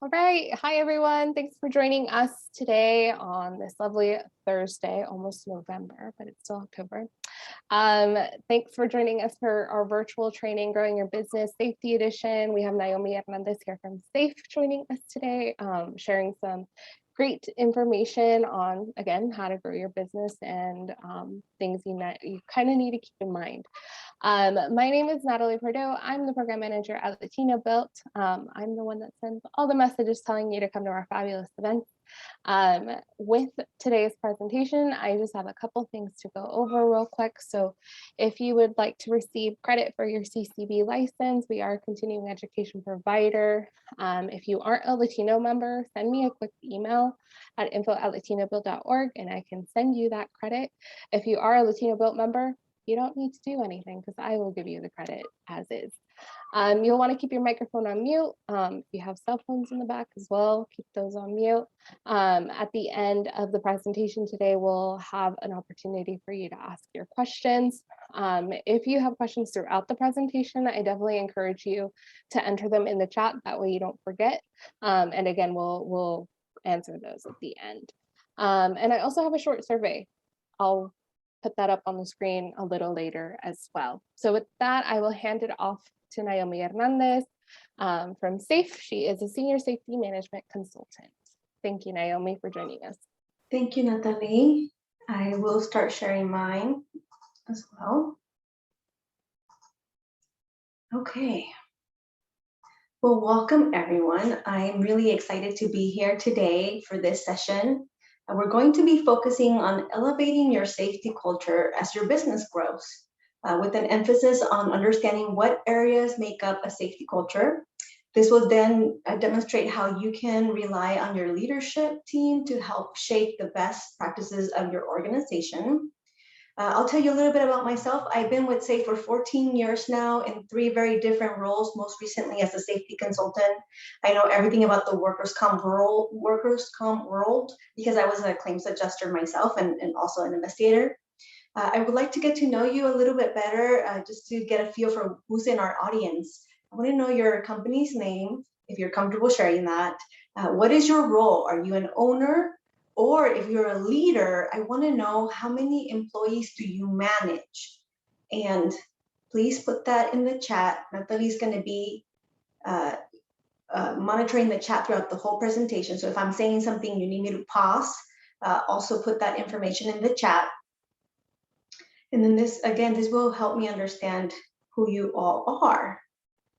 All right. Hi, everyone. Thanks for joining us today on this lovely Thursday, almost November, but it's still October. Thanks for joining us for our virtual training, Growing Your Business Safety Edition. We have Naomi Hernandez here from SAIF joining us today, sharing some great information on, again, how to grow your business and things you kind of need to keep in mind. My name is Natalie Pardo. I'm the program manager at Latino Built. I'm the one that sends all the messages telling you to come to our fabulous events. With today's presentation, I just have a couple things to go over real quick. So if you would like to receive credit for your CCB license, we are a continuing education provider. If you aren't a Latino member, send me a quick email at info@latinobuilt.org and I can send you that credit. If you are a Latino Built member, you don't need to do anything because I will give you the credit as is. You'll want to keep your microphone on mute. If you have cell phones in the back as well, keep those on mute. At the end of the presentation today, we'll have an opportunity for you to ask your questions. If you have questions throughout the presentation, I definitely encourage you to enter them in the chat. That way you don't forget. And again, we'll answer those at the end. And I also have a short survey. I'll put that up on the screen a little later as well. So with that, I will hand it off to Naomi Hernandez from SAIF. She is a senior safety management consultant. Thank you, Naomi, for joining us. Thank you, Natalie. I will start sharing mine as well. Okay. Well, welcome everyone. I'm really excited to be here today for this session. We're going to be focusing on elevating your safety culture as your business grows, with an emphasis on understanding what areas make up a safety culture. This will then demonstrate how you can rely on your leadership team to help shape the best practices of your organization. I'll tell you a little bit about myself. I've been with SAIF for 14 years now in 3 very different roles, most recently as a safety consultant. I know everything about the workers' comp world because I was a claims adjuster myself and also an investigator. I would like to get to know you a little bit better, just to get a feel for who's in our audience. I want to know your company's name, if you're comfortable sharing that. What is your role? Are you an owner? Or if you're a leader, I want to know how many employees do you manage? And please put that in the chat. Natalie's going to be monitoring the chat throughout the whole presentation. So if I'm saying something you need me to pause, also put that information in the chat. And then this will help me understand who you all are.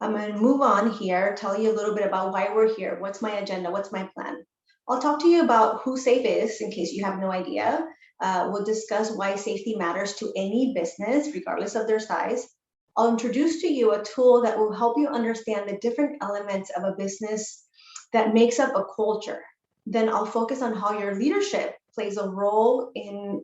I'm going to move on here, tell you a little bit about why we're here. What's my agenda? What's my plan? I'll talk to you about who SAIF is, in case you have no idea. We'll discuss why safety matters to any business, regardless of their size. I'll introduce to you a tool that will help you understand the different elements of a business that makes up a culture. Then I'll focus on how your leadership plays a role in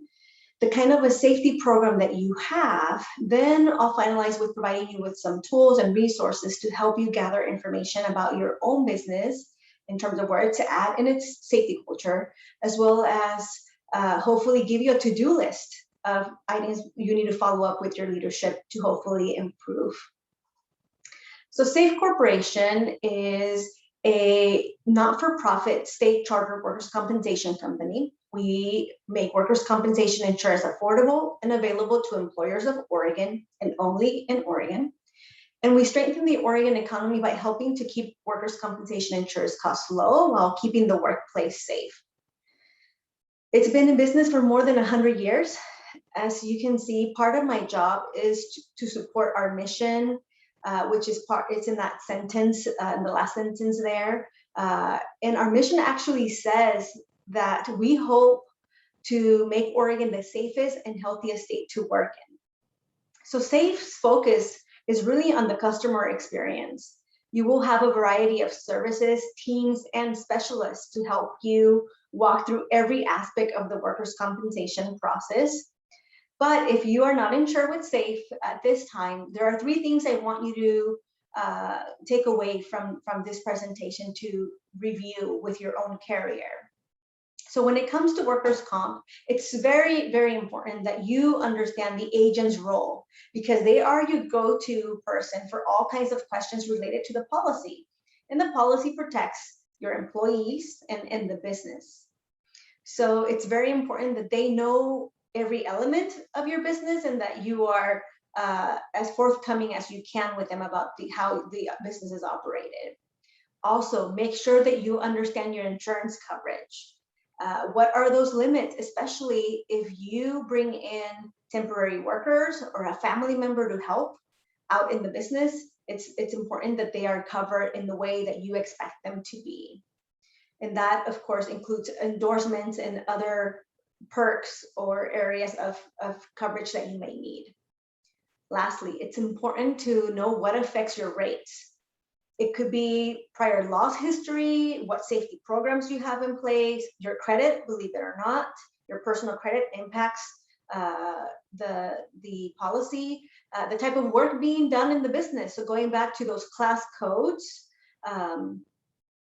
the kind of a safety program that you have. Then I'll finalize with providing you with some tools and resources to help you gather information about your own business in terms of where to add in its safety culture, as well as hopefully give you a to-do list of items you need to follow up with your leadership to hopefully improve. So SAIF Corporation is a not-for-profit state chartered workers' compensation company. We make workers' compensation insurance affordable and available to employers of Oregon and only in Oregon. And we strengthen the Oregon economy by helping to keep workers' compensation insurance costs low while keeping the workplace safe. It's been in business for more than 100 years. As you can see, part of my job is to support our mission, which is it's in that sentence, in the last sentence there. And our mission actually says that we hope to make Oregon the safest and healthiest state to work in. So SAIF's focus is really on the customer experience. You will have a variety of services, teams, and specialists to help you walk through every aspect of the workers' compensation process. But if you are not insured with SAIF at this time, there are 3 things I want you to take away from this presentation to review with your own carrier. So when it comes to workers' comp, it's very, very important that you understand the agent's role, because they are your go-to person for all kinds of questions related to the policy. And the policy protects your employees, and the business. So it's very important that they know every element of your business and that you are as forthcoming as you can with them about how the business is operated. Also, make sure that you understand your insurance coverage. What are those limits, especially if you bring in temporary workers or a family member to help out in the business? It's important that they are covered in the way that you expect them to be. And that, of course, includes endorsements and other perks or areas of coverage that you may need. Lastly, it's important to know what affects your rates. It could be prior loss history, what safety programs you have in place, your credit, believe it or not, your personal credit impacts the policy, the type of work being done in the business. So going back to those class codes,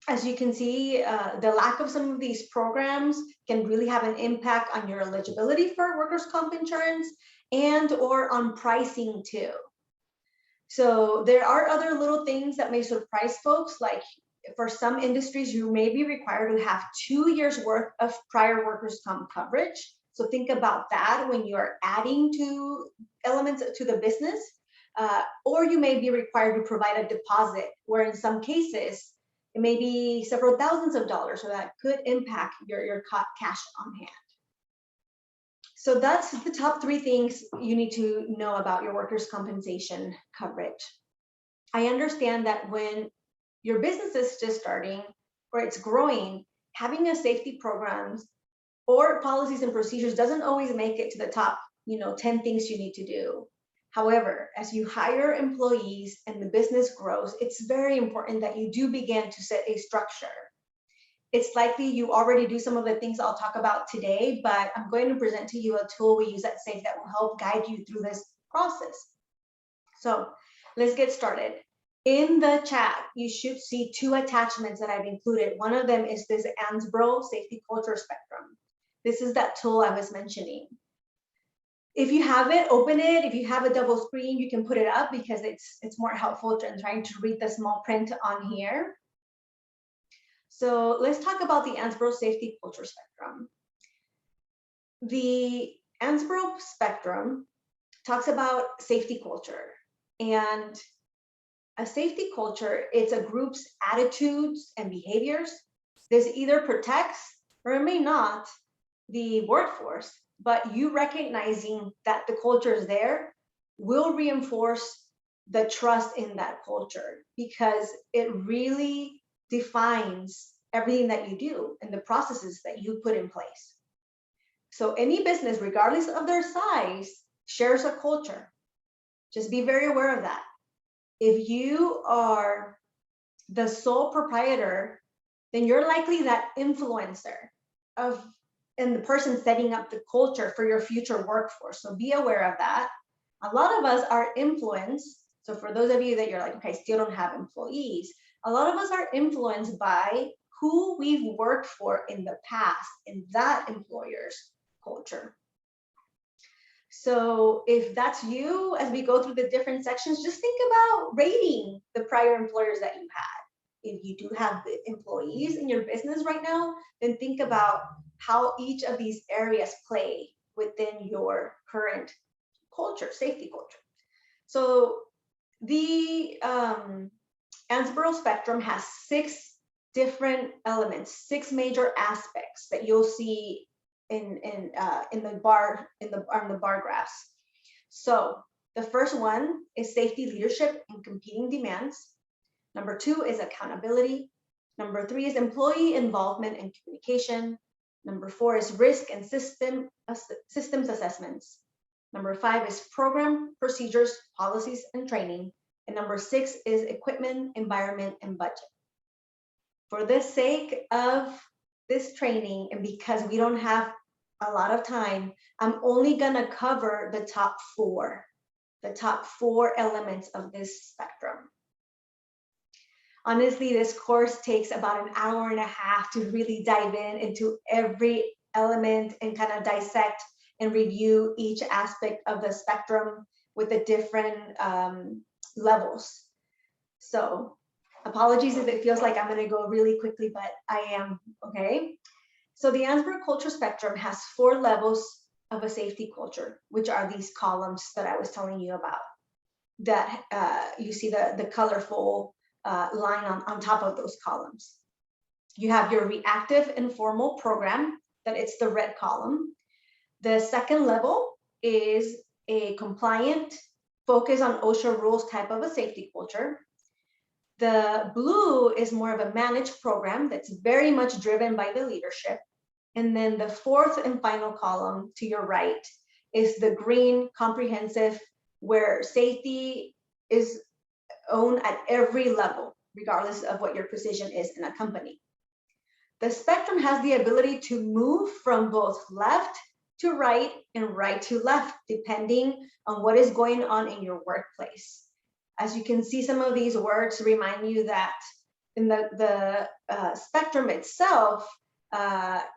as you can see, the lack of some of these programs can really have an impact on your eligibility for workers' comp insurance and or on pricing too. So there are other little things that may surprise folks, like for some industries, you may be required to have 2 years worth of prior workers' comp coverage. So think about that when you're adding to elements to the business, or you may be required to provide a deposit, where in some cases, it may be several thousands of dollars, so that could impact your cash on hand. So that's the top 3 things you need to know about your workers' compensation coverage. I understand that when your business is just starting or it's growing, having a safety programs or policies and procedures doesn't always make it to the top, 10 things you need to do. However, as you hire employees and the business grows, it's very important that you do begin to set a structure. It's likely you already do some of the things I'll talk about today, but I'm going to present to you a tool we use at SAIF that will help guide you through this process. So let's get started. In the chat, you should see 2 attachments that I've included. One of them is this Ansbro Safety Culture Spectrum. This is that tool I was mentioning. If you have it, open it. If you have a double screen, you can put it up because it's more helpful than trying to read the small print on here. So let's talk about the Ansbro Safety Culture Spectrum. The Ansbro Spectrum talks about safety culture, and a safety culture, it's a group's attitudes and behaviors. This either protects or it may not the workforce, but you recognizing that the culture is there will reinforce the trust in that culture, because it really defines everything that you do and the processes that you put in place. So any business, regardless of their size, shares a culture. Just be very aware of that. If you are the sole proprietor, then you're likely that influencer and the person setting up the culture for your future workforce. So be aware of that. A lot of us are influenced. So for those of you that you're like, okay, I still don't have employees, a lot of us are influenced by who we've worked for in the past in that employer's culture. So if that's you, as we go through the different sections, just think about rating the prior employers that you had. If you do have the employees in your business right now, then think about how each of these areas play within your current culture, safety culture. So the Ansbro Spectrum has 6 different elements, 6 major aspects that you'll see in the bar graphs. So the first one is safety leadership and competing demands. Number 2 is accountability. Number 3 is employee involvement and communication. Number 4 is risk and systems assessments. Number 5 is program, procedures, policies, and training. And number 6 is equipment, environment, and budget. For the sake of this training, and because we don't have a lot of time, I'm only gonna cover the top 4 elements of this spectrum. Honestly, this course takes about an hour and a half to really dive into every element and kind of dissect and review each aspect of the spectrum with the different levels. So Apologies if it feels like I'm going to go really quickly, but I am, okay? So the Ansberg culture spectrum has 4 levels of a safety culture, which are these columns that I was telling you about. That you see the colorful line on top of those columns. You have your reactive and formal program, that it's the red column. The second level is a compliant, focus on OSHA rules type of a safety culture. The blue is more of a managed program that's very much driven by the leadership. And then the fourth and final column to your right is the green comprehensive, where safety is owned at every level, regardless of what your position is in a company. The spectrum has the ability to move from both left to right and right to left, depending on what is going on in your workplace. As you can see, some of these words remind you that in the spectrum itself,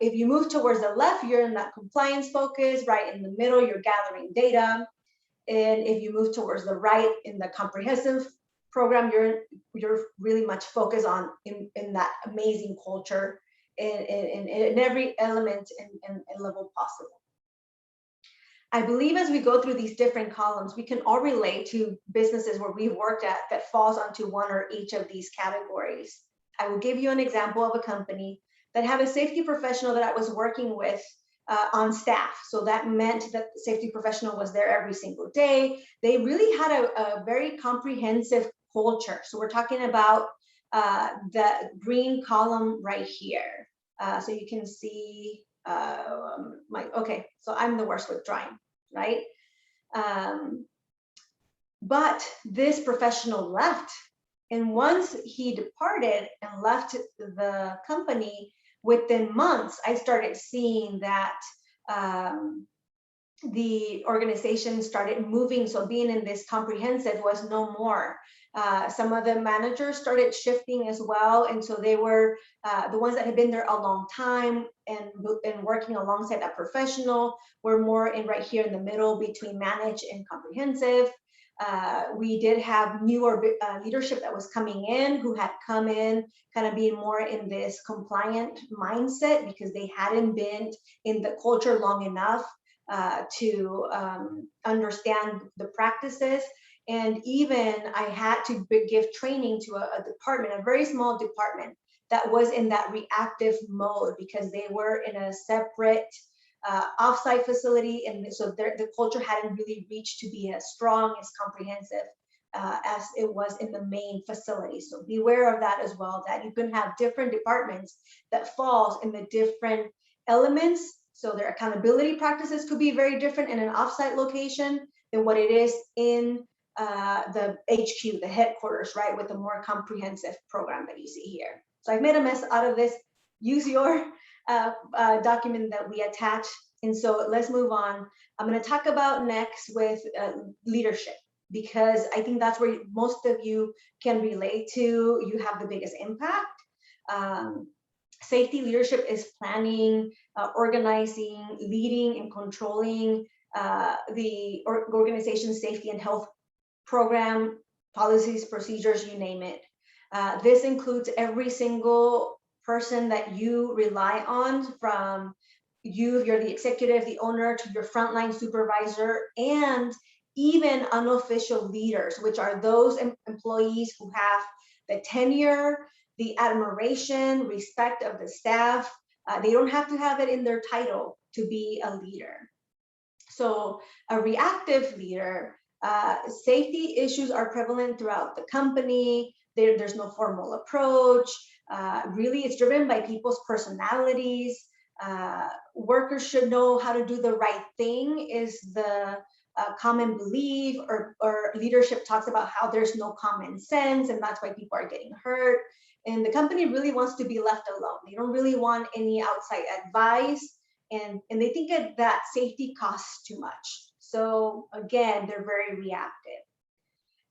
if you move towards the left, you're in that compliance focus, right in the middle, you're gathering data. And if you move towards the right in the comprehensive program, you're really much focused on in that amazing culture in every element and level possible. I believe as we go through these different columns, we can all relate to businesses where we've worked at that falls onto one or each of these categories. I will give you an example of a company that had a safety professional that I was working with on staff. So that meant that the safety professional was there every single day. They really had a very comprehensive culture. So we're talking about the green column right here. So you can see okay, so I'm the worst with drawing, right? But this professional left, and once he departed and left the company, within months, I started seeing that the organization started moving. So being in this comprehensive was no more. Some of the managers started shifting as well. And so they were the ones that had been there a long time and working alongside that professional were more in right here in the middle between managed and comprehensive. We did have newer leadership that was coming in, who had come in kind of being more in this compliant mindset because they hadn't been in the culture long enough to understand the practices. And even I had to give training to a department, a very small department that was in that reactive mode because they were in a separate offsite facility, and so the culture hadn't really reached to be as strong, as comprehensive as it was in the main facility. So beware of that as well, that you can have different departments that falls in the different elements. So their accountability practices could be very different in an offsite location than what it is in the HQ, the headquarters, right, with a more comprehensive program that you see here. So I've made a mess out of this. Use your document that we attach. And so let's move on. I'm going to talk about next with leadership, because I think that's where most of you can relate to. You have the biggest impact. Safety leadership is planning, organizing, leading, and controlling the organization's safety and health program, policies, procedures, you name it. This includes every single person that you rely on, from you, if you're the executive, the owner, to your frontline supervisor, and even unofficial leaders, which are those employees who have the tenure, the admiration, respect of the staff. They don't have to have it in their title to be a leader. So a reactive leader, safety issues are prevalent throughout the company. There's no formal approach. Really, it's driven by people's personalities. Workers should know how to do the right thing is the common belief, or leadership talks about how there's no common sense, and that's why people are getting hurt. And the company really wants to be left alone. They don't really want any outside advice, and they think that safety costs too much. So again, they're very reactive.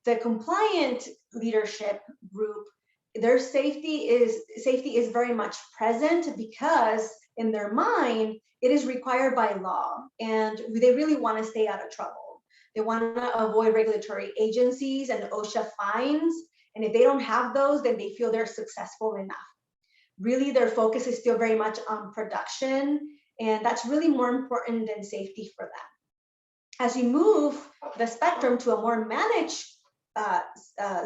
The compliant leadership group, their safety is very much present, because in their mind, it is required by law, and they really want to stay out of trouble. They want to avoid regulatory agencies and OSHA fines, And if they don't have those, then they feel they're successful enough. Really, their focus is still very much on production, and that's really more important than safety for them. As you move the spectrum to a more managed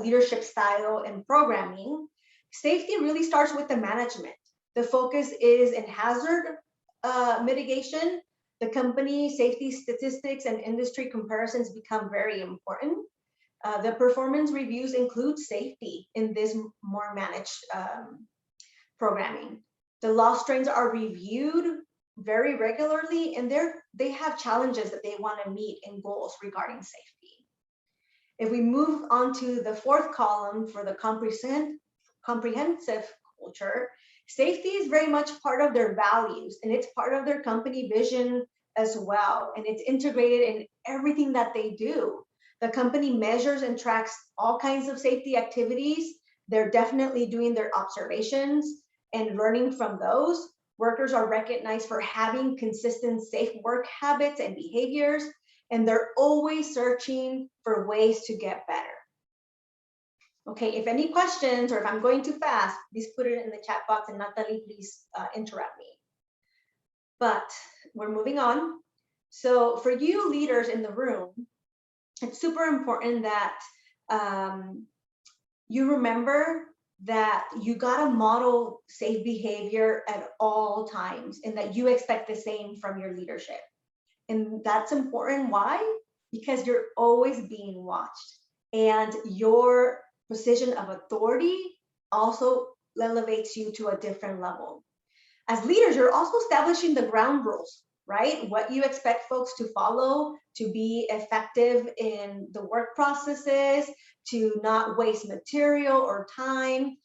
leadership style and programming, safety really starts with the management. The focus is in hazard mitigation. The company safety statistics and industry comparisons become very important. The performance reviews include safety in this more managed programming. The loss trends are reviewed very regularly, and they have challenges that they want to meet and goals regarding safety. If we move on to the fourth column for the comprehensive culture, safety is very much part of their values, and it's part of their company vision as well, and it's integrated in everything that they do. The company measures and tracks all kinds of safety activities. They're definitely doing their observations and learning from those. Workers are recognized for having consistent safe work habits and behaviors, and they're always searching for ways to get better. Okay, if any questions or if I'm going too fast, please put it in the chat box, and Natalie, please interrupt me. But we're moving on. So for you leaders in the room, it's super important that you remember that you gotta model safe behavior at all times, and that you expect the same from your leadership. And that's important. Why? Because you're always being watched, and your position of authority also elevates you to a different level. As leaders, you're also establishing the ground rules, right? What you expect folks to follow to be effective in the work processes, to not waste material or time.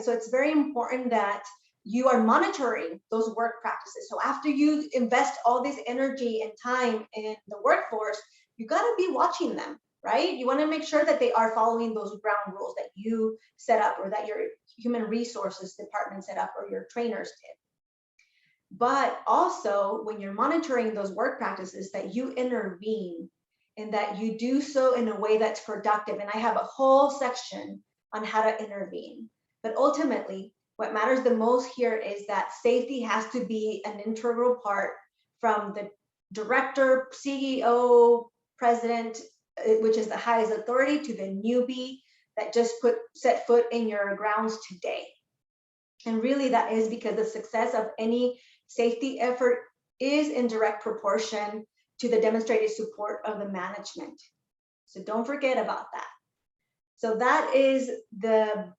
So it's very important that you are monitoring those work practices. So after you invest all this energy and time in the workforce, you gotta be watching them, right? You wanna make sure that they are following those ground rules that you set up, or that your human resources department set up, or your trainers did. But also, when you're monitoring those work practices, that you intervene, and that you do so in a way that's productive. And I have a whole section on how to intervene. But ultimately, what matters the most here is that safety has to be an integral part, from the director, CEO, president, which is the highest authority, to the newbie that just set foot in your grounds today. And really, that is because the success of any safety effort is in direct proportion to the demonstrated support of the management. So don't forget about that. So that is the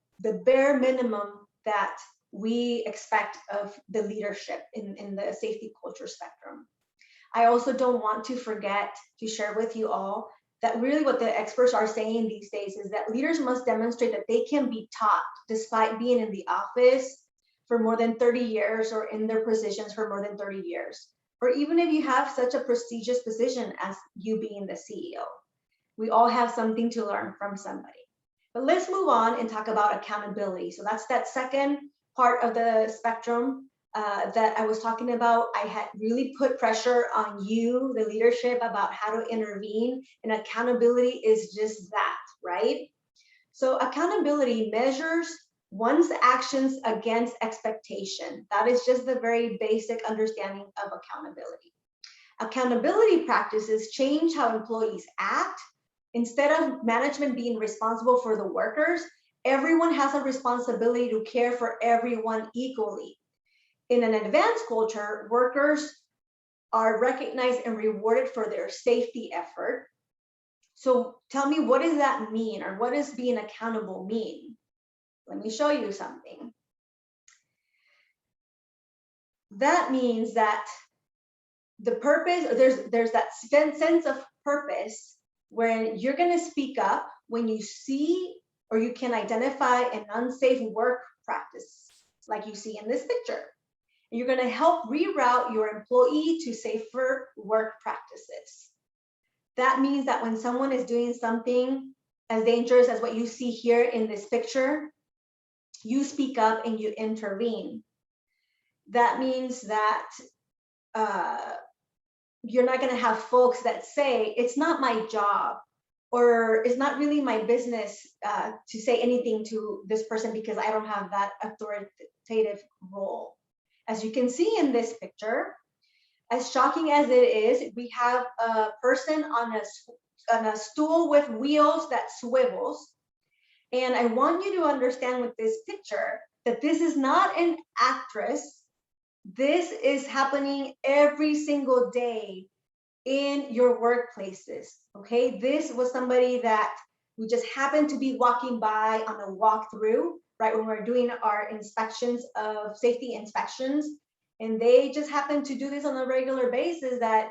bare minimum that we expect of the leadership in the safety culture spectrum. I also don't want to forget to share with you all that really what the experts are saying these days is that leaders must demonstrate that they can be taught despite being in the office for more than 30 years, or in their positions for more than 30 years. Or even if you have such a prestigious position as you being the CEO. We all have something to learn from somebody. But let's move on and talk about accountability. So that's that second part of the spectrum that I was talking about. I had really put pressure on you, the leadership, about how to intervene, and accountability is just that, right? So accountability measures one's actions against expectation. That is just the very basic understanding of accountability. Accountability practices change how employees act. Instead of management being responsible for the workers, everyone has a responsibility to care for everyone equally. In an advanced culture, workers are recognized and rewarded for their safety effort. So tell me, what does that mean, or what does being accountable mean? Let me show you something. That means that the purpose, there's that sense of purpose where you're going to speak up when you see or you can identify an unsafe work practice, like you see in this picture. And you're going to help reroute your employee to safer work practices. That means that when someone is doing something as dangerous as what you see here in this picture, you speak up and you intervene. That means that you're not going to have folks that say, it's not my job or it's not really my business to say anything to this person because I don't have that authoritative role. As you can see in this picture, as shocking as it is, we have a person on a stool with wheels that swivels. And I want you to understand with this picture that this is not an actress. This is happening every single day in your workplaces, okay? This was somebody that we just happened to be walking by on a walkthrough, right? When we're doing our inspections of safety inspections, and they just happened to do this on a regular basis that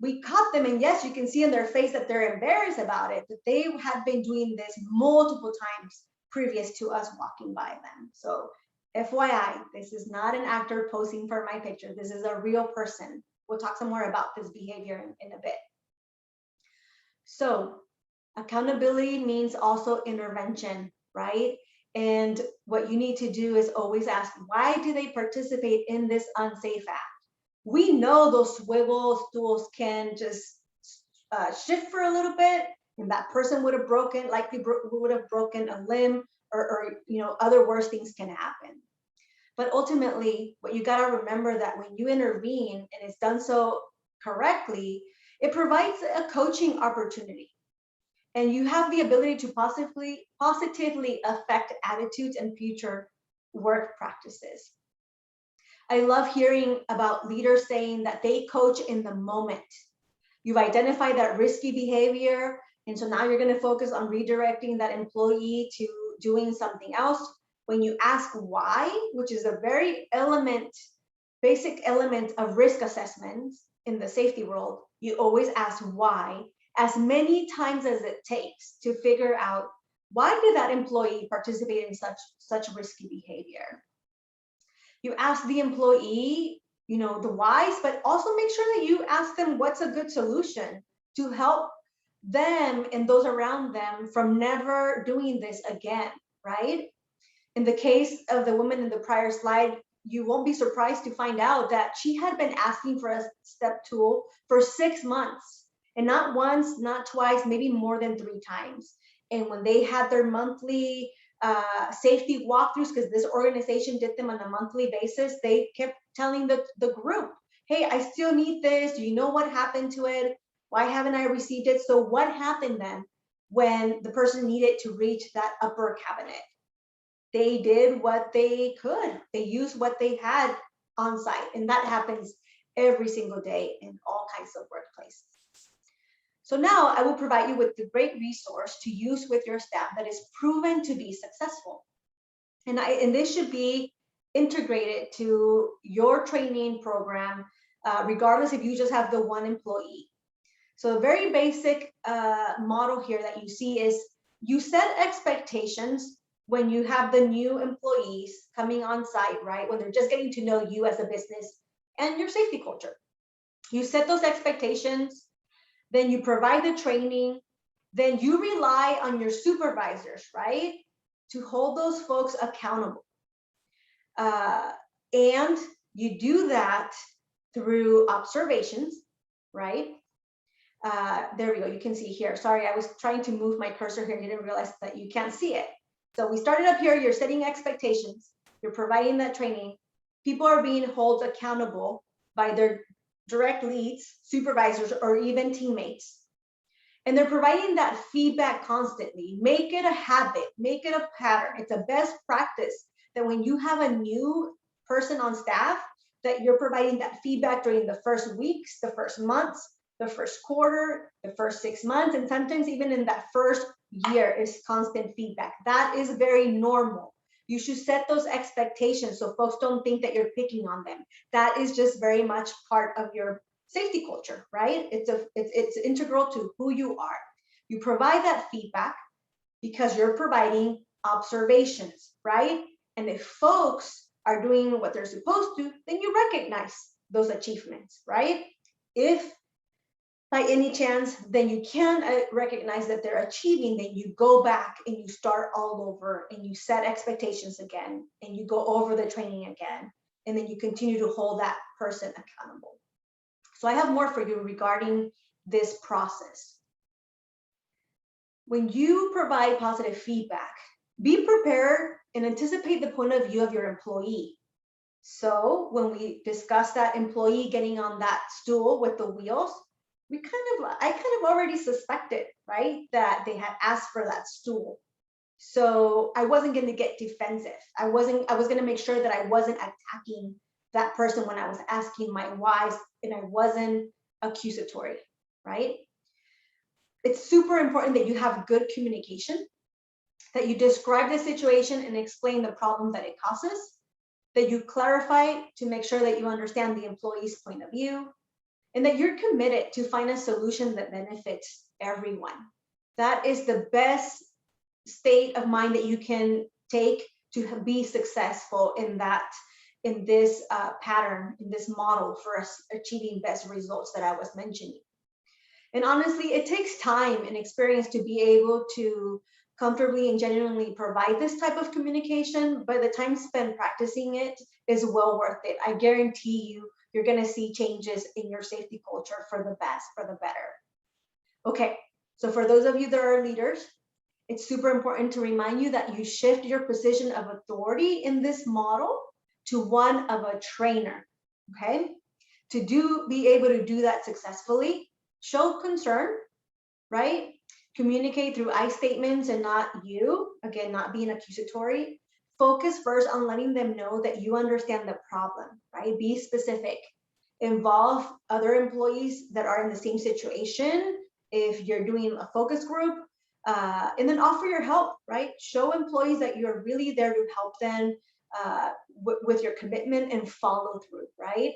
we caught them. And yes, you can see in their face that they're embarrassed about it, but they had been doing this multiple times previous to us walking by them. So FYI, this is not an actor posing for my picture. This is a real person. We'll talk some more about this behavior in a bit. So accountability means also intervention, right? And what you need to do is always ask, why do they participate in this unsafe act? We know those swivel stools can just shift for a little bit, and that person would have likely would have broken a limb, or other worse things can happen. But ultimately, what you got to remember that when you intervene and it's done so correctly, it provides a coaching opportunity. And you have the ability to positively affect attitudes and future work practices. I love hearing about leaders saying that they coach in the moment. You've identified that risky behavior, and so now you're going to focus on redirecting that employee to doing something else. When you ask why, which is a very basic element of risk assessments in the safety world, you always ask why as many times as it takes to figure out, why did that employee participate in such risky behavior? You ask the employee, the whys, but also make sure that you ask them what's a good solution to help them and those around them from never doing this again, right? In the case of the woman in the prior slide, you won't be surprised to find out that she had been asking for a step tool for 6 months, and not once, not twice, maybe more than 3 times. And when they had their monthly safety walkthroughs, because this organization did them on a monthly basis, they kept telling the group, hey, I still need this. Do you know what happened to it? Why haven't I received it? So what happened then when the person needed to reach that upper cabinet? They did what they could. They used what they had on site. And that happens every single day in all kinds of workplaces. So now I will provide you with the great resource to use with your staff that is proven to be successful. And this should be integrated to your training program, regardless if you just have the one employee. So a very basic model here that you see is you set expectations when you have the new employees coming on site, right? When they're just getting to know you as a business and your safety culture. You set those expectations, then you provide the training, then you rely on your supervisors, right? To hold those folks accountable. And you do that through observations, right? There we go, you can see here. Sorry, I was trying to move my cursor here and didn't realize that you can't see it. So we started up here, you're setting expectations, you're providing that training. People are being held accountable by their direct leads, supervisors, or even teammates. And they're providing that feedback constantly. Make it a habit, make it a pattern. It's a best practice that when you have a new person on staff, that you're providing that feedback during the first weeks, the first months, the first quarter, the first 6 months, and sometimes even in that first year is constant feedback. That is very normal. You should set those expectations so folks don't think that you're picking on them. That is just very much part of your safety culture, right? It's integral to who you are. You provide that feedback because you're providing observations, right? And if folks are doing what they're supposed to, then you recognize those achievements, right? If by any chance, then you can recognize that they're achieving, then you go back and you start all over and you set expectations again and you go over the training again, and then you continue to hold that person accountable. So I have more for you regarding this process. when you provide positive feedback, be prepared and anticipate the point of view of your employee. So when we discuss that employee getting on that stool with the wheels, I kind of already suspected, right, that they had asked for that stool. So I wasn't going to get defensive. I was going to make sure that I wasn't attacking that person when I was asking my whys, and I wasn't accusatory, right? It's super important that you have good communication, that you describe the situation and explain the problem that it causes, that you clarify to make sure that you understand the employee's point of view, and that you're committed to find a solution that benefits everyone. That is the best state of mind that you can take to be successful in this pattern, in this model for us achieving best results that I was mentioning. And honestly, it takes time and experience to be able to comfortably and genuinely provide this type of communication, but the time spent practicing it is well worth it. I guarantee you, you're going to see changes in your safety culture for the best, for the better. Okay, so for those of you that are leaders, it's super important to remind you that you shift your position of authority in this model to one of a trainer, okay? To be able to do that successfully, show concern, right? Communicate through I statements and not you, again, not being accusatory. Focus first on letting them know that you understand the problem, right? Be specific. Involve other employees that are in the same situation if you're doing a focus group, and then offer your help, right? Show employees that you're really there to help them with your commitment and follow through, right?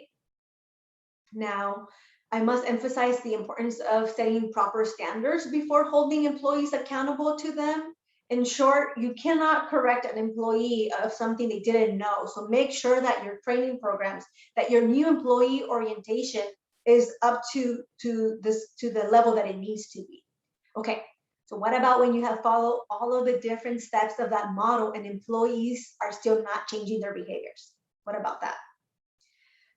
Now, I must emphasize the importance of setting proper standards before holding employees accountable to them. In short, you cannot correct an employee of something they didn't know. So make sure that your training programs, that your new employee orientation is up to the level that it needs to be. Okay, so what about when you have followed all of the different steps of that model and employees are still not changing their behaviors? What about that?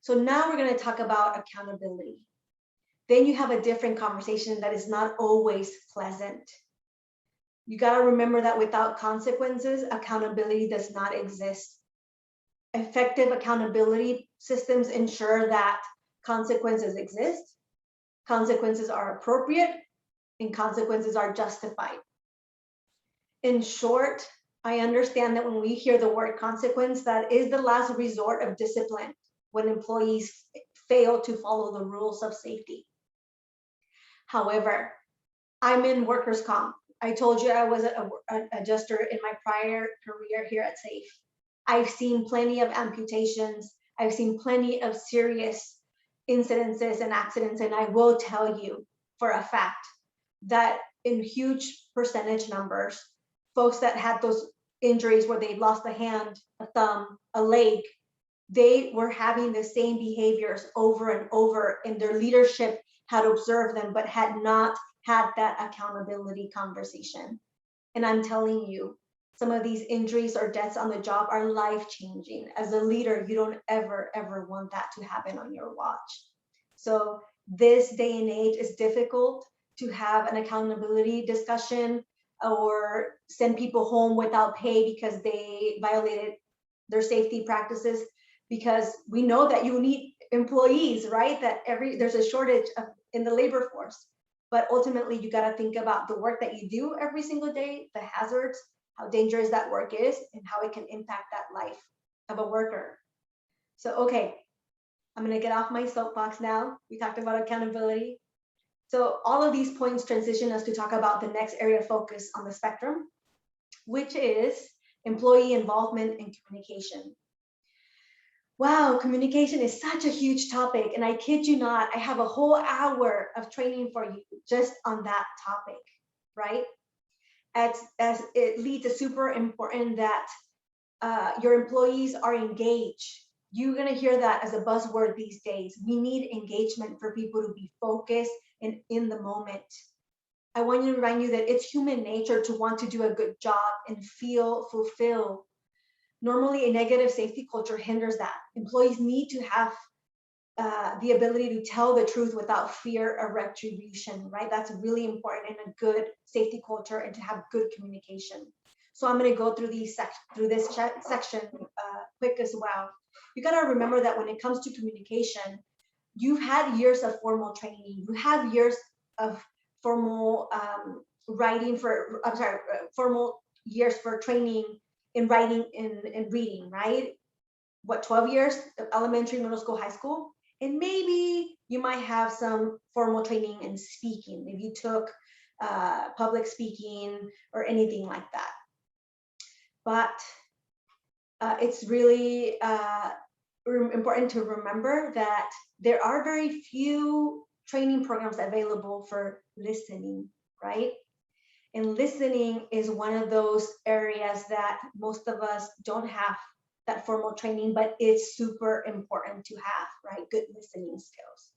So now we're going to talk about accountability. Then you have a different conversation that is not always pleasant. You got to remember that without consequences, accountability does not exist. Effective accountability systems ensure that consequences exist, consequences are appropriate, and consequences are justified. In short, I understand that when we hear the word consequence, that is the last resort of discipline when employees fail to follow the rules of safety. However, I'm in workers' comp. I told you I was an adjuster in my prior career here at SAIF. I've seen plenty of amputations. I've seen plenty of serious incidences and accidents, and I will tell you for a fact that in huge percentage numbers, folks that had those injuries where they lost a hand, a thumb, a leg, they were having the same behaviors over and over, and their leadership had observed them, but had not had that accountability conversation. And I'm telling you, some of these injuries or deaths on the job are life-changing. As a leader, you don't ever, ever want that to happen on your watch. So this day and age is difficult to have an accountability discussion or send people home without pay because they violated their safety practices, because we know that you need employees, right? That there's a shortage in the labor force. But ultimately, you got to think about the work that you do every single day, the hazards, how dangerous that work is, and how it can impact that life of a worker. So, okay, I'm going to get off my soapbox now. We talked about accountability. So all of these points transition us to talk about the next area of focus on the spectrum, which is employee involvement and communication. Wow, communication is such a huge topic, and I kid you not, I have a whole hour of training for you just on that topic, right? As it leads to super important that your employees are engaged. You're gonna hear that as a buzzword these days. We need engagement for people to be focused and in the moment. I want you to remind you that it's human nature to want to do a good job and feel fulfilled. Normally, a negative safety culture hinders that. Employees need to have the ability to tell the truth without fear of retribution, right? That's really important in a good safety culture, and to have good communication. So I'm going to go through this section quick as well. You got to remember that when it comes to communication, you've had years of formal training. You have years of formal formal years for training in writing and reading, right? What, 12 years of elementary, middle school, high school? And maybe you might have some formal training in speaking. Maybe you took public speaking or anything like that. But it's really important to remember that there are very few training programs available for listening, right? And listening is one of those areas that most of us don't have that formal training, but it's super important to have, right? Good listening skills.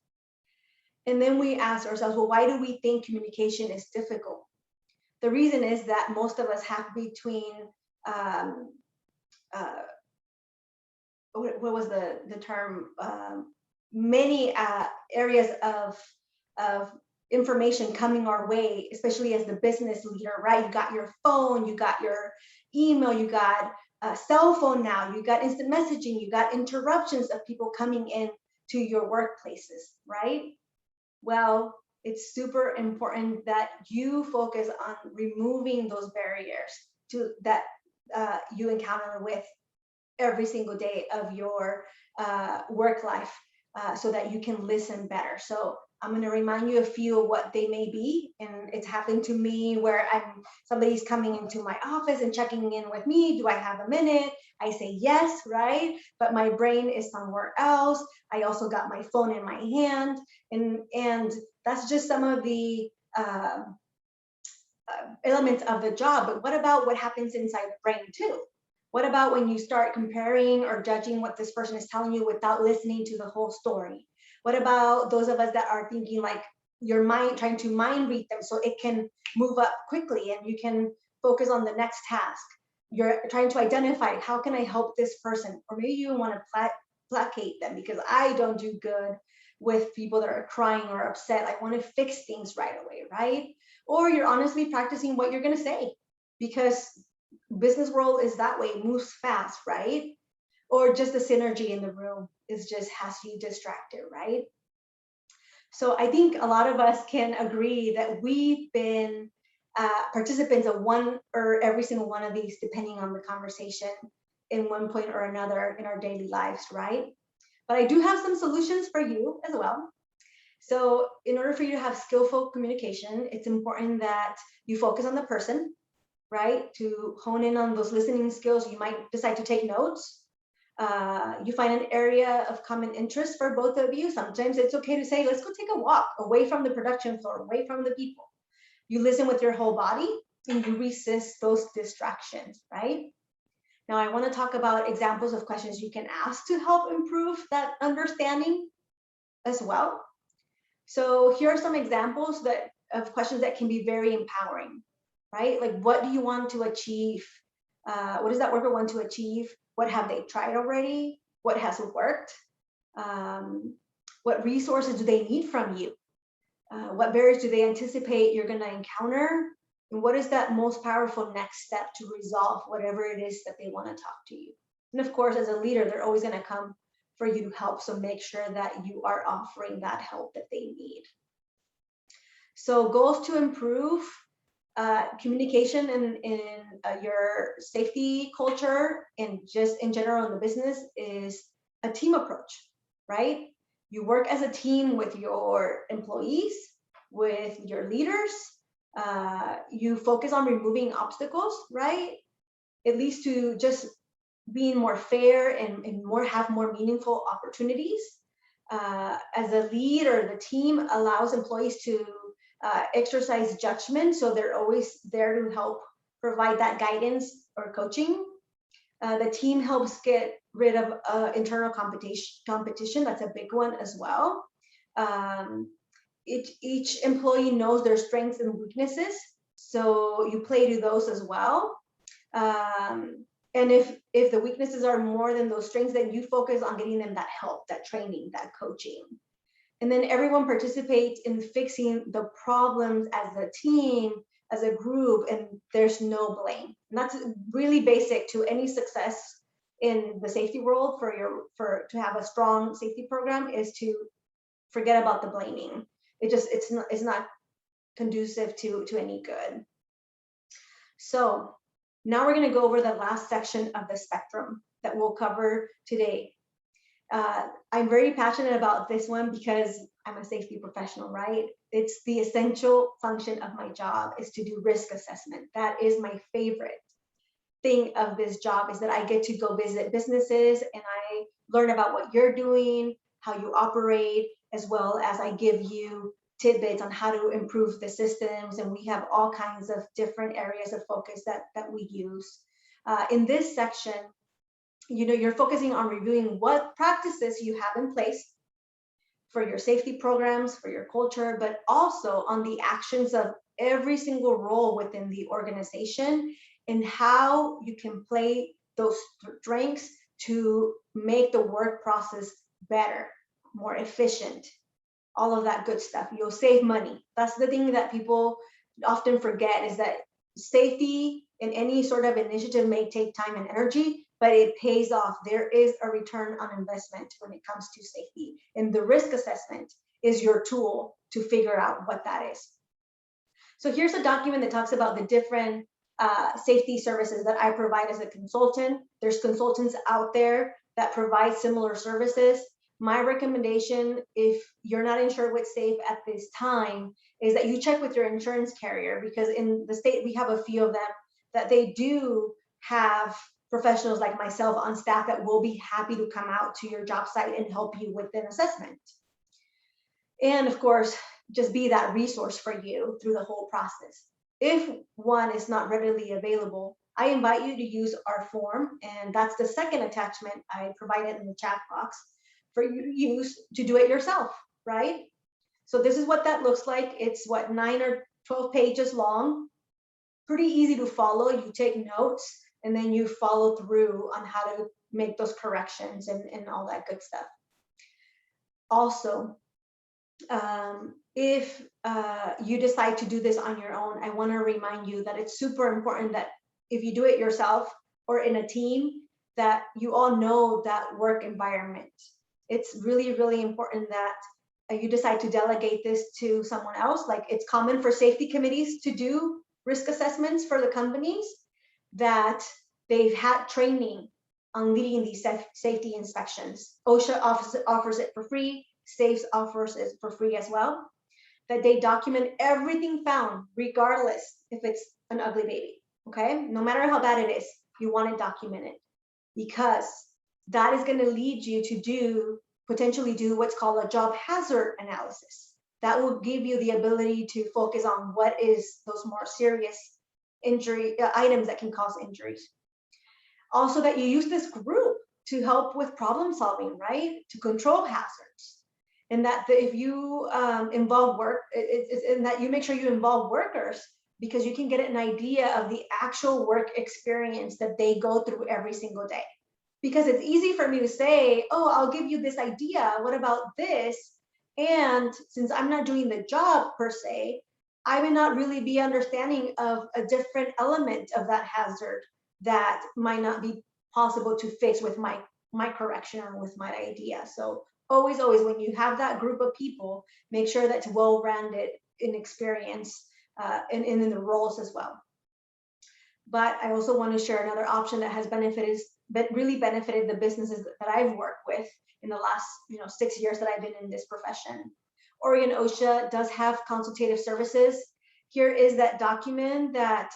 And then we ask ourselves, well, why do we think communication is difficult? The reason is that most of us have between, what was the term? Many areas of information coming our way, especially as the business leader, right? You got your phone, you got your email, you got a cell phone now, you got instant messaging, you got interruptions of people coming in to your workplaces, right? Well, it's super important that you focus on removing those barriers that you encounter with every single day of your work life, so that you can listen better. So I'm going to remind you a few of what they may be. And it's happened to me where somebody's coming into my office and checking in with me. Do I have a minute? I say yes, right? But my brain is somewhere else. I also got my phone in my hand. And that's just some of the elements of the job. But what about what happens inside the brain too? What about when you start comparing or judging what this person is telling you without listening to the whole story? What about those of us that are thinking like your mind, trying to mind read them so it can move up quickly and you can focus on the next task? You're trying to identify, how can I help this person? Or maybe you want to placate them because I don't do good with people that are crying or upset. I want to fix things right away, right? Or you're honestly practicing what you're going to say because business world is that way, it moves fast, right? Or just the synergy in the room has you distracted, right? So I think a lot of us can agree that we've been participants of one or every single one of these, depending on the conversation in one point or another in our daily lives, right? But I do have some solutions for you as well. So in order for you to have skillful communication, it's important that you focus on the person, right? To hone in on those listening skills. You might decide to take notes. You find an area of common interest for both of you. Sometimes it's okay to say, let's go take a walk away from the production floor, away from the people. You listen with your whole body and you resist those distractions, right? Now I want to talk about examples of questions you can ask to help improve that understanding as well. So here are some examples of questions that can be very empowering, right? Like, what do you want to achieve? What does that worker want to achieve? What have they tried already? What hasn't worked? What resources do they need from you? What barriers do they anticipate you're going to encounter? And what is that most powerful next step to resolve whatever it is that they want to talk to you? And of course, as a leader, they're always going to come for you to help. So make sure that you are offering that help that they need. So goals to improve communication in your safety culture and just in general in the business is a team approach, right? You work as a team with your employees, with your leaders. You focus on removing obstacles, right? It leads to just being more fair and have more meaningful opportunities. As a leader, the team allows employees to exercise judgment, so they're always there to help provide that guidance or coaching. The team helps get rid of internal competition. That's a big one as well. Each employee knows their strengths and weaknesses, so you play to those as well. And if the weaknesses are more than those strengths, then you focus on getting them that help, that training, that coaching. And then everyone participates in fixing the problems as a team, as a group, and there's no blame. And that's really basic to any success in the safety world. To have a strong safety program is to forget about the blaming. It's not conducive to any good. So now we're going to go over the last section of the spectrum that we'll cover today. I'm very passionate about this one because I'm a safety professional, right? It's the essential function of my job is to do risk assessment. That is my favorite thing of this job, is that I get to go visit businesses and I learn about what you're doing, how you operate, as well as I give you tidbits on how to improve the systems. And we have all kinds of different areas of focus that we use. In this section, you're focusing on reviewing what practices you have in place for your safety programs, for your culture, but also on the actions of every single role within the organization and how you can play those strengths to make the work process better, more efficient, all of that good stuff. You'll save money. That's the thing that people often forget, is that safety in any sort of initiative may take time and energy, but it pays off. There is a return on investment when it comes to safety. And the risk assessment is your tool to figure out what that is. So here's a document that talks about the different safety services that I provide as a consultant. There's consultants out there that provide similar services. My recommendation, if you're not insured with SAIF at this time, is that you check with your insurance carrier, because in the state, we have a few of them that they do have professionals like myself on staff that will be happy to come out to your job site and help you with an assessment. And of course, just be that resource for you through the whole process. If one is not readily available, I invite you to use our form, and that's the second attachment I provided in the chat box for you to use to do it yourself, right? So this is what that looks like. It's 9 or 12 pages long, pretty easy to follow. You take notes and then you follow through on how to make those corrections and all that good stuff. Also, if you decide to do this on your own, I want to remind you that it's super important that if you do it yourself or in a team, that you all know that work environment. It's really, really important that you decide to delegate this to someone else. Like, it's common for safety committees to do risk assessments for the companies, that they've had training on leading these safety inspections. OSHA offers it for free. SAIF offers it for free as well. That they document everything found, regardless if it's an ugly baby, okay? No matter how bad it is, you want it documented, because that is going to lead you to potentially do what's called a job hazard analysis. That will give you the ability to focus on what is those more serious injury items that can cause injuries. Also, that you use this group to help with problem solving, right? To control hazards. And that if you involve work, and that you make sure you involve workers, because you can get an idea of the actual work experience that they go through every single day. Because it's easy for me to say, oh, I'll give you this idea, what about this? And since I'm not doing the job per se, I may not really be understanding of a different element of that hazard that might not be possible to fix with my correction or with my idea. So always, when you have that group of people, make sure that's well-rounded in experience and in the roles as well. But I also want to share another option that has really benefited the businesses that I've worked with in the last 6 years that I've been in this profession. Oregon OSHA does have consultative services. Here is that document that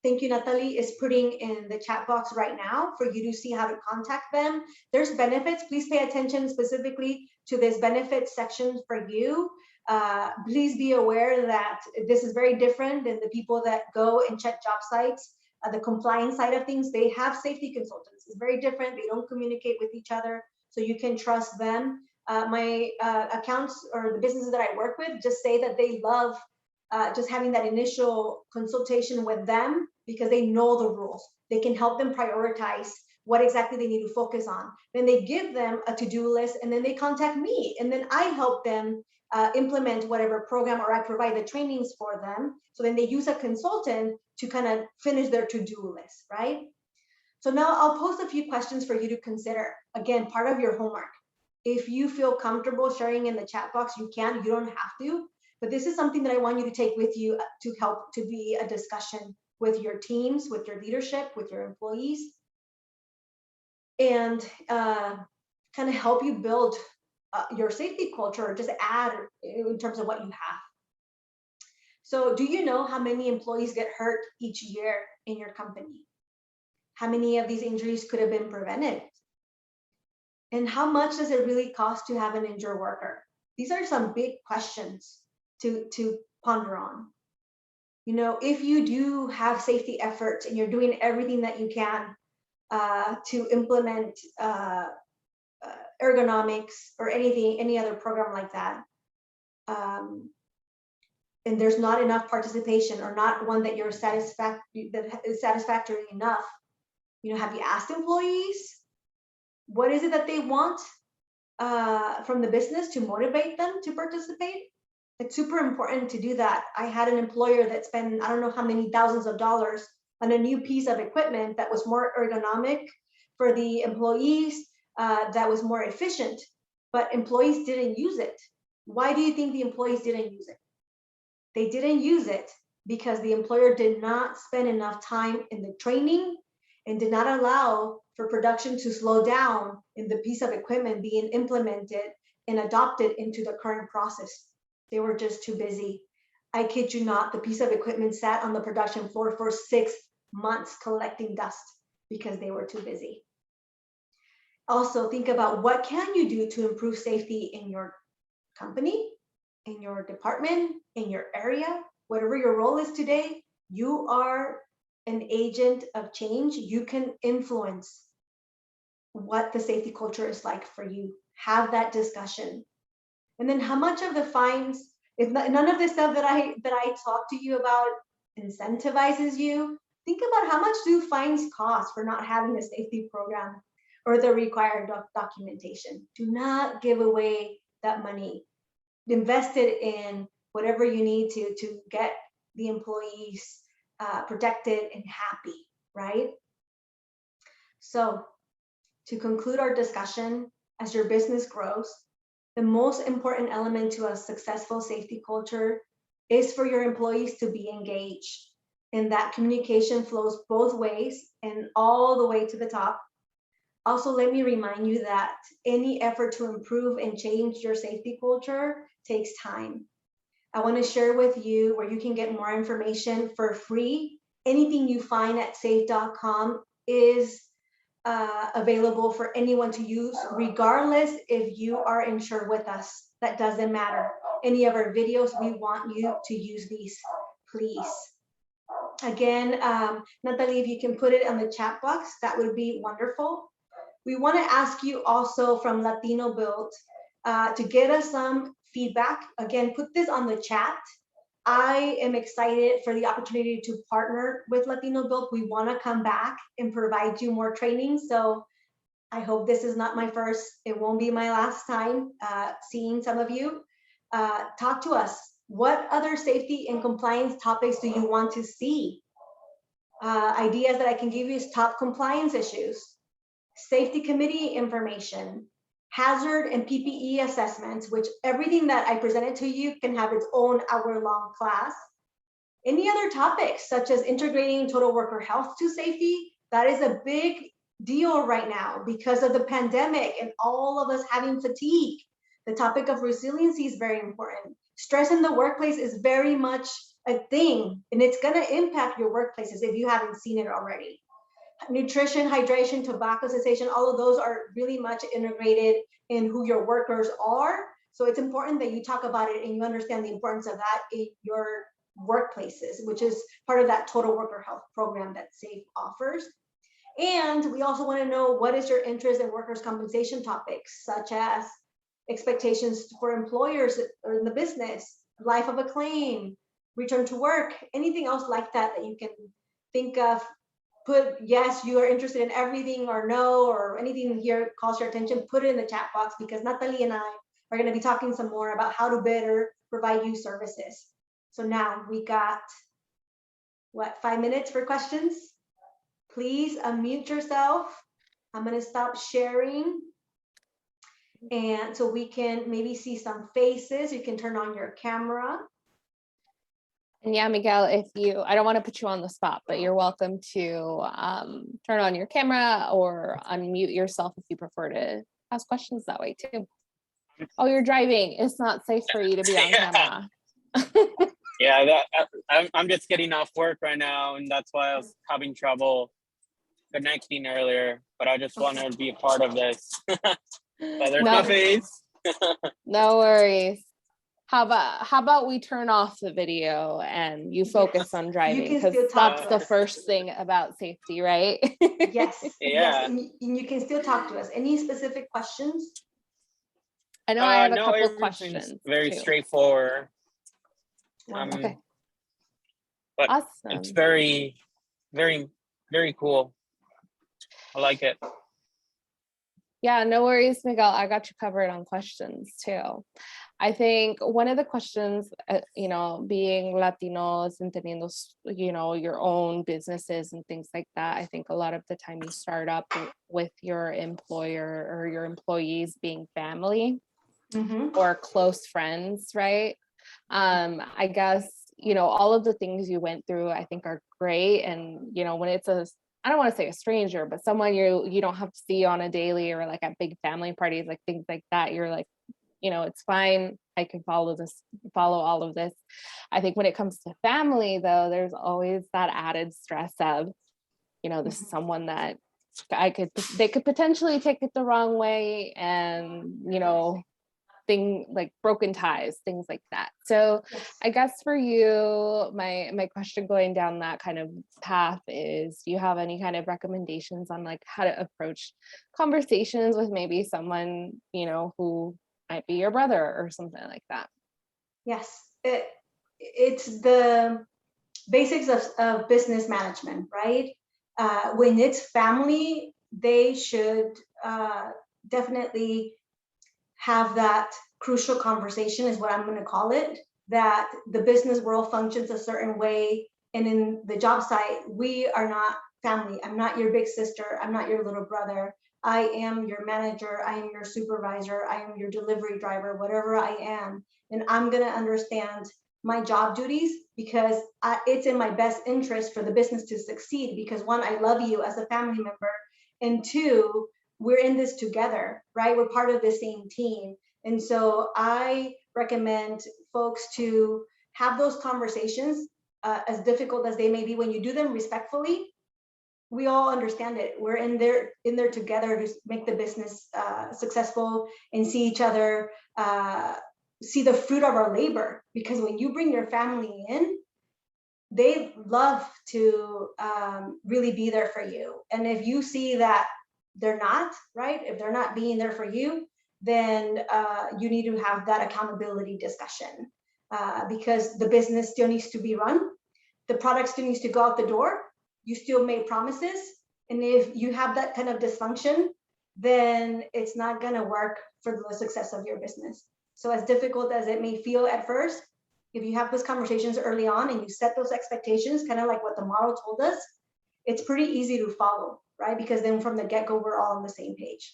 thank you, Natalie, is putting in the chat box right now for you to see how to contact them. There's benefits. Please pay attention specifically to this benefits section for you. Please be aware that this is very different than the people that go and check job sites. The compliance side of things, they have safety consultants. It's very different. They don't communicate with each other, so you can trust them. My accounts or the businesses that I work with just say that they love just having that initial consultation with them, because they know the rules. They can help them prioritize what exactly they need to focus on. Then they give them a to-do list, and then they contact me, and then I help them implement whatever program, or I provide the trainings for them. So then they use a consultant to kind of finish their to-do list, right? So now I'll post a few questions for you to consider. Again, part of your homework. If you feel comfortable sharing in the chat box, you can, you don't have to, but this is something that I want you to take with you to help to be a discussion with your teams, with your leadership, with your employees, and kind of help you build your safety culture, or just add in terms of what you have. So do you know how many employees get hurt each year in your company? How many of these injuries could have been prevented? And how much does it really cost to have an injured worker? These are some big questions to ponder on. You know, if you do have safety efforts and you're doing everything that you can to implement ergonomics or any other program like that, and there's not enough participation, or not one that is satisfactory enough, you know, have you asked employees what is it that they want from the business to motivate them to participate? It's super important to do that. I had an employer that spent, I don't know how many thousands of dollars on a new piece of equipment that was more ergonomic for the employees, that was more efficient, but employees didn't use it. Why do you think the employees didn't use it? They didn't use it because the employer did not spend enough time in the training and did not allow for production to slow down in the piece of equipment being implemented and adopted into the current process. They were just too busy. I kid you not, the piece of equipment sat on the production floor for 6 months collecting dust because they were too busy. Also, think about what can you do to improve safety in your company, in your department, in your area, whatever your role is today. You are an agent of change. You can influence what the safety culture is like for you. Have that discussion. And then how much of the fines, if none of this stuff that I talked to you about incentivizes you, think about how much do fines cost for not having a safety program or the required documentation. Do not give away that money. Invest it in whatever you need to get the employees protected and happy, right? So to conclude our discussion, as your business grows, the most important element to a successful safety culture is for your employees to be engaged, and that communication flows both ways and all the way to the top. Also, let me remind you that any effort to improve and change your safety culture takes time. I want to share with you where you can get more information for free. Anything you find at SAIF.com is available for anyone to use, regardless if you are insured with us. That doesn't matter. Any of our videos, we want you to use these, please. Again, Natalie, if you can put it on the chat box, that would be wonderful. We want to ask you also from Latino Build to get us some feedback. Again, put this on the chat. I am excited for the opportunity to partner with Latino Build. We want to come back and provide you more training. So I hope this is not my first, it won't be my last time seeing some of you. Talk to us. What other safety and compliance topics do you want to see? Ideas that I can give you is top compliance issues, safety committee information, hazard and PPE assessments, which everything that I presented to you can have its own hour-long class. Any other topics such as integrating total worker health to safety? That is a big deal right now because of the pandemic and all of us having fatigue. The topic of resiliency is very important. Stress in the workplace is very much a thing, and it's going to impact your workplaces if you haven't seen it already. Nutrition, hydration, tobacco cessation, all of those are really much integrated in who your workers are. So it's important that you talk about it and you understand the importance of that in your workplaces, which is part of that total worker health program that SAIF offers. And we also want to know what is your interest in workers' compensation topics, such as expectations for employers or in the business, life of a claim, return to work, anything else like that that you can think of. Put yes, you are interested in everything, or no, or anything here calls your attention, put it in the chat box, because Natalie and I are going to be talking some more about how to better provide you services. So now we got, what, 5 minutes for questions? Please unmute yourself. I'm going to stop sharing. And so we can maybe see some faces. You can turn on your camera. And yeah, Miguel, if you, I don't want to put you on the spot, but you're welcome to turn on your camera or unmute yourself if you prefer to ask questions that way too. Oh, you're driving. It's not safe for you to be on camera. Yeah, I'm just getting off work right now, and that's why I was having trouble connecting earlier, but I just wanted to be a part of this. But there's no face. No worries. How about we turn off the video and you focus on driving, because that's the first thing about safety, right? Yes. Yeah. Yes. And you can still talk to us. Any specific questions? I know I have a no, couple questions. Very too. straightforward. Okay. But Awesome. it's very, very, very cool. I like it. Yeah, no worries, Miguel. I got you covered on questions too. I think one of the questions, you know, being Latinos and teniendo, you know, your own businesses and things like that, I think a lot of the time you start up with your employer or your employees being family or close friends, right? I guess, you know, all of the things you went through, I think are great. And, you know, when it's I don't want to say a stranger, but someone you don't have to see on a daily or like at big family parties, like things like that, you're like, you know, it's fine. I can follow all of this. I think when it comes to family though, there's always that added stress of, you know, this is someone that they could potentially take it the wrong way, and, you know, thing like broken ties, things like that. So I guess for you, my question going down that kind of path is, do you have any kind of recommendations on like how to approach conversations with maybe someone, you know, who might be your brother or something like that? Yes, it's the basics of business management, right? When it's family, they should definitely have that crucial conversation, is what I'm going to call it, that the business world functions a certain way. And in the job site, we are not family. I'm not your big sister. I'm not your little brother. I am your manager. I am your supervisor. I am your delivery driver, whatever I am. And I'm going to understand my job duties, because it's in my best interest for the business to succeed, because one, I love you as a family member, and two, we're in this together, right? We're part of the same team. And so I recommend folks to have those conversations, as difficult as they may be. When you do them respectfully, we all understand it. We're in there together to make the business successful and see each other, see the fruit of our labor. Because when you bring your family in, they love to really be there for you. And if you see that they're not, right, if they're not being there for you, then you need to have that accountability discussion, because the business still needs to be run. The product still needs to go out the door. You still made promises. And if you have that kind of dysfunction, then it's not going to work for the success of your business. So as difficult as it may feel at first, if you have those conversations early on and you set those expectations, kind of like what the model told us, it's pretty easy to follow, right? Because then from the get-go, we're all on the same page.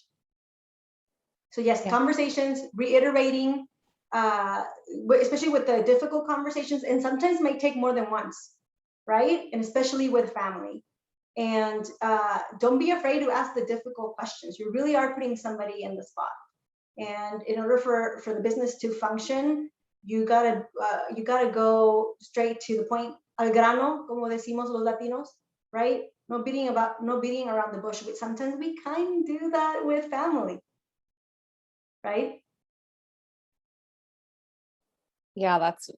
So yes, conversations, reiterating, especially with the difficult conversations, and sometimes might take more than once, right? And especially with family. And don't be afraid to ask the difficult questions. You really are putting somebody in the spot. And in order for the business to function, you gotta go straight to the point, al grano, como decimos los Latinos, right? No beating around the bush. But sometimes we kind of do that with family, right? Yeah, that's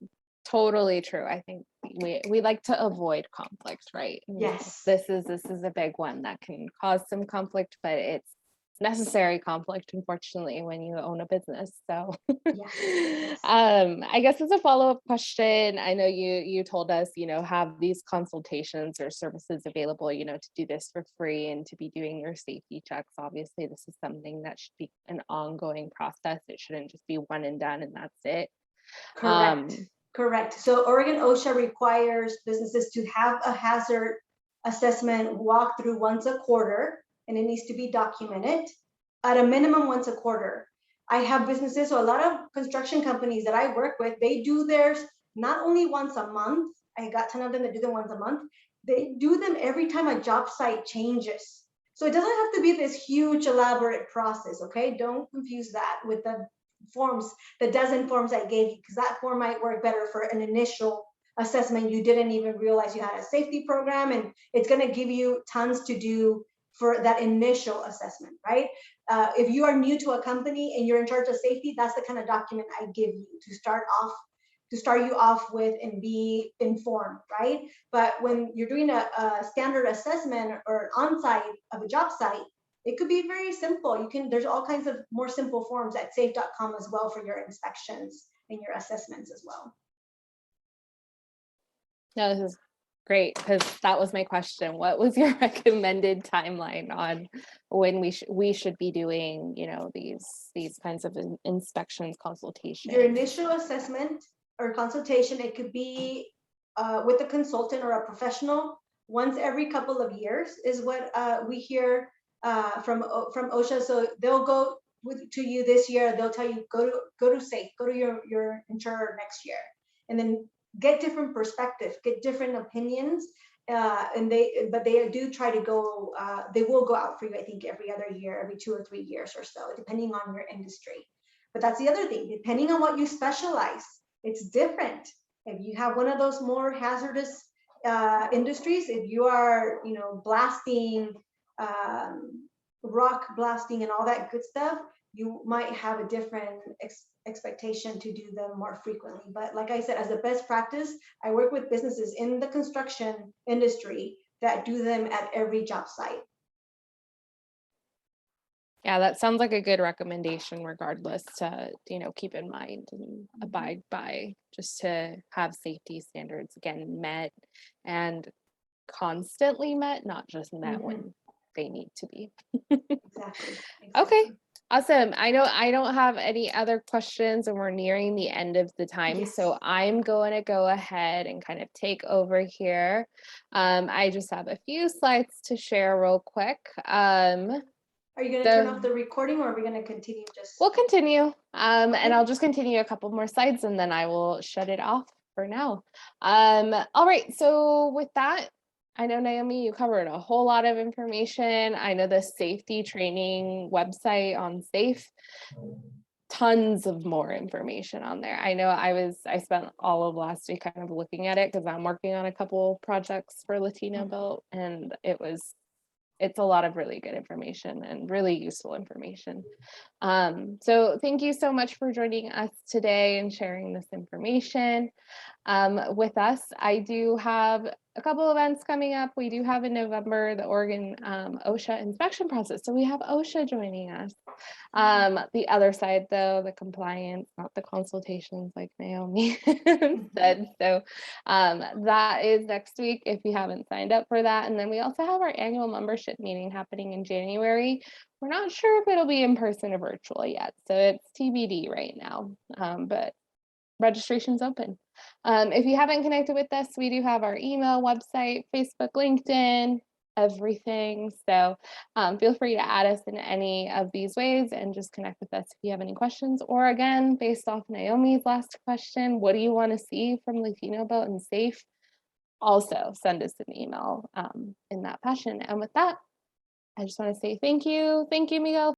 totally true. I think we like to avoid conflict, right? Yes. This is a big one that can cause some conflict, but it's necessary conflict, unfortunately, when you own a business. So Yes. I guess as a follow-up question, I know you told us, have these consultations or services available, to do this for free and to be doing your safety checks. Obviously, this is something that should be an ongoing process. It shouldn't just be one and done and that's it. Correct. Correct. So Oregon OSHA requires businesses to have a hazard assessment walkthrough once a quarter, and it needs to be documented at a minimum once a quarter. I have businesses, so a lot of construction companies that I work with, they do theirs not only once a month. I got 10 of them that do them once a month. They do them every time a job site changes. So it doesn't have to be this huge elaborate process, okay? Don't confuse that with the forms, the dozen forms I gave you, because that form might work better for an initial assessment. You didn't even realize you had a safety program, and it's going to give you tons to do for that initial assessment, right? If you are new to a company and you're in charge of safety, that's the kind of document I give you to start you off with and be informed, right? But when you're doing a standard assessment or on-site of a job site, it could be very simple. There's all kinds of more simple forms at saif.com as well for your inspections and your assessments as well. No, this is great, because that was my question. What was your recommended timeline on when we should be doing, these kinds of inspections, consultations? Your initial assessment or consultation, it could be with a consultant or a professional once every couple of years is what we hear from OSHA. So they'll go to you this year. They'll tell you go to SAIF, go to your insurer next year, and then get different perspectives, get different opinions. But they do try to go. They will go out for you, I think, every other year, every 2 or 3 years or so, depending on your industry. But that's the other thing. Depending on what you specialize, it's different. If you have one of those more hazardous industries, if you are, blasting, rock blasting and all that good stuff, you might have a different expectation to do them more frequently. But like I said, as a best practice, I work with businesses in the construction industry that do them at every job site. Yeah, that sounds like a good recommendation, regardless, to, keep in mind and abide by, just to have safety standards, again, met and constantly met, not just met when they need to be. Exactly. Okay, awesome. I know I don't have any other questions, and we're nearing the end of the time. Yes. So I'm going to go ahead and kind of take over here. I just have a few slides to share real quick. Are you going to turn off the recording, or are we going to continue just? We'll continue. Okay. And I'll just continue a couple more slides and then I will shut it off for now. All right. So with that, I know, Naomi, you covered a whole lot of information. I know the safety training website on SAIF, tons of more information on there. I know I spent all of last week kind of looking at it because I'm working on a couple projects for Latino Built, and it's a lot of really good information and really useful information. So thank you so much for joining us today and sharing this information with us. I do have a couple events coming up. We do have in November the Oregon OSHA inspection process. So we have OSHA joining us. The other side, though, the compliance, not the consultations like Naomi said. So that is next week if you haven't signed up for that. And then we also have our annual membership meeting happening in January. We're not sure if it'll be in person or virtual yet. So it's TBD right now, but registration's open. If you haven't connected with us, we do have our email, website, Facebook, LinkedIn, everything. So feel free to add us in any of these ways and just connect with us if you have any questions. Or again, based off Naomi's last question, what do you want to see from Latino Built and SAIF? Also send us an email in that fashion. And with that, I just want to say thank you. Thank you, Miguel.